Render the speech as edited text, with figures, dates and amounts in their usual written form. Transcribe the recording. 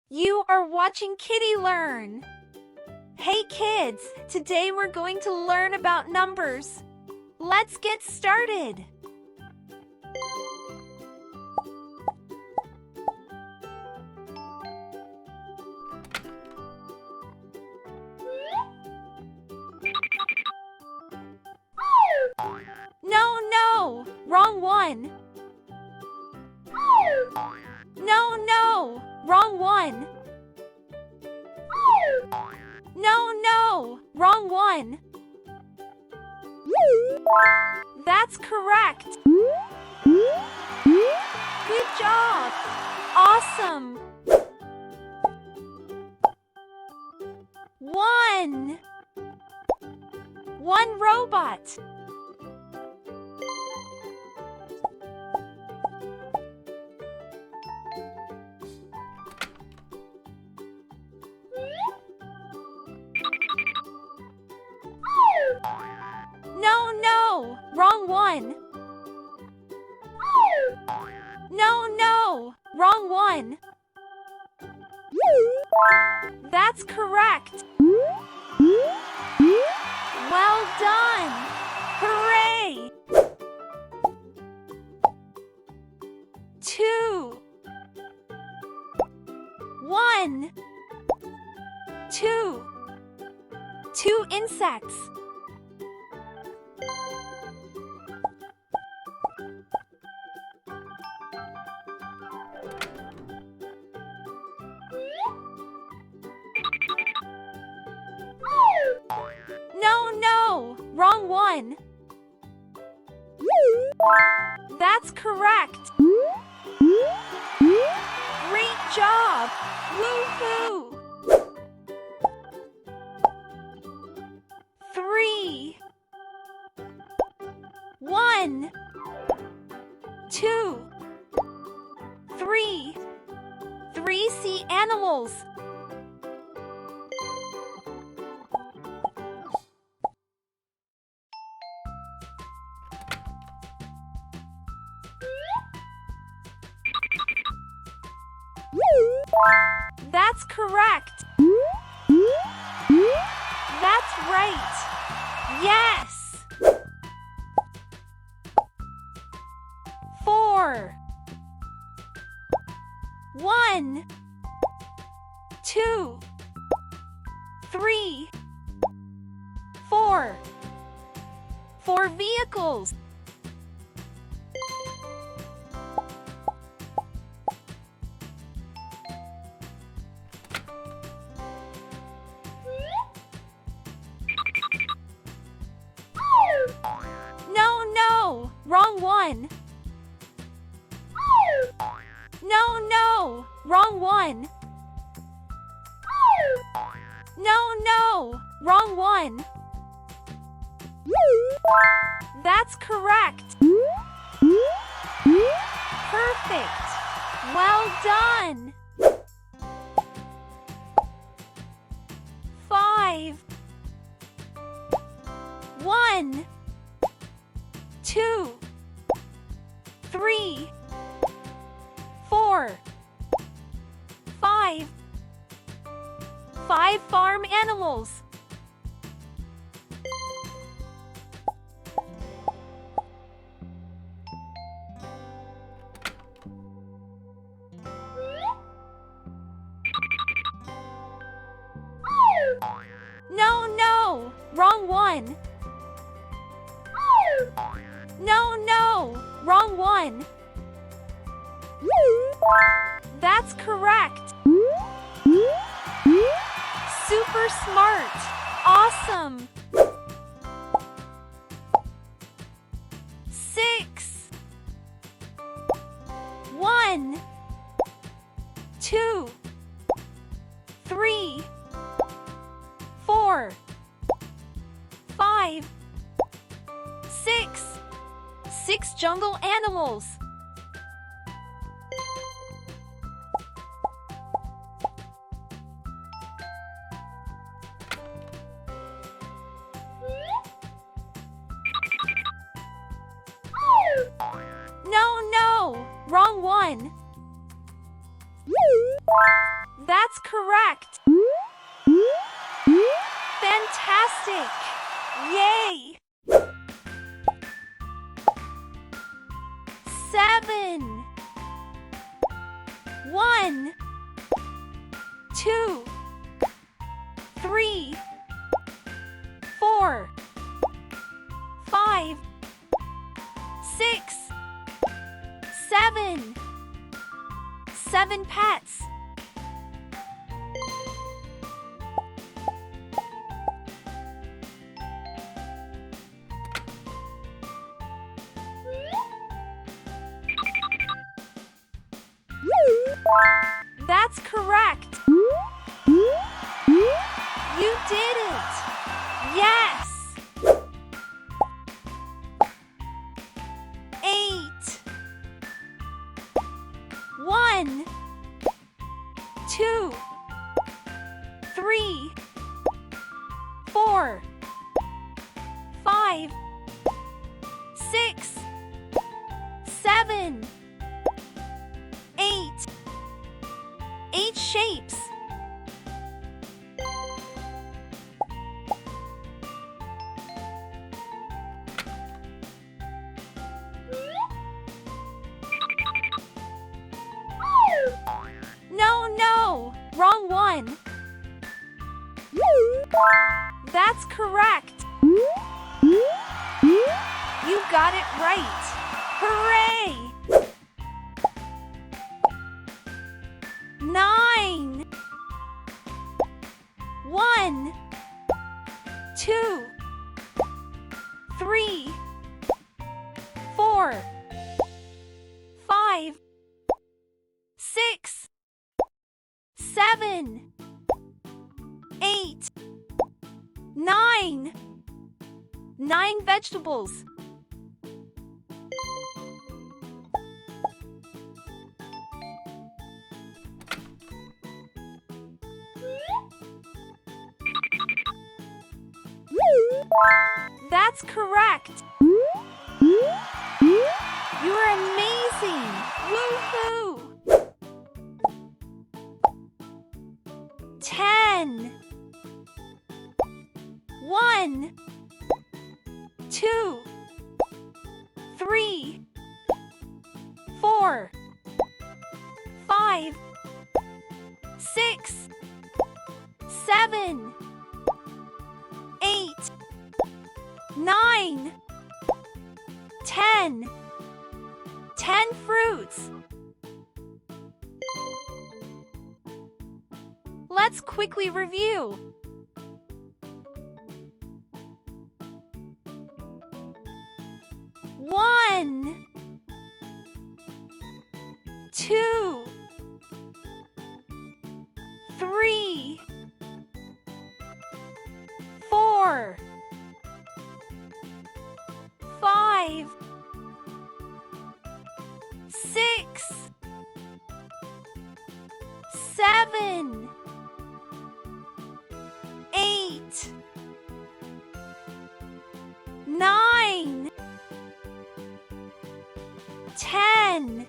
You are watching KiddieLearn. Hey kids, today we're going to learn about numbers. Let's get started. No, wrong one. No, wrong one. No, wrong one. That's correct. Good job. Awesome. One robot. No, wrong one. No, wrong one. That's correct. Well done. Hooray! 2 1 2 2 insects. No, wrong one. That's correct. Great job. Woohoo! 3 1 2 3 3 sea animals. That's correct. That's right. Yes. 4 1 2 3 4 4 vehicles. No, wrong one. No, wrong one. No, wrong one. That's correct. Perfect. Well done. 5 1 2 3 4 5 5 farm animals. No, wrong one. No, wrong one. That's correct. Super smart. Awesome. 6 1 2 3 4 5 6 6 jungle animals. No, wrong one. That's correct! Fantastic! Yay! 7 1 2 3 4 5 6 7 7 pets. That's correct! You did it! Yes! 8 1 2 3 4 5 6 7 8 8 shapes. No, wrong one. That's correct. You got it right. Hooray! 9 1 2 3 4 5 6 7 8 9 9 vegetables. That's correct! You're amazing! Woohoo! 10 1 2 3 4 5 6 7 8 9 10 10 fruits. Let's quickly review. 1 2 3 4 5 6 7 8 9 10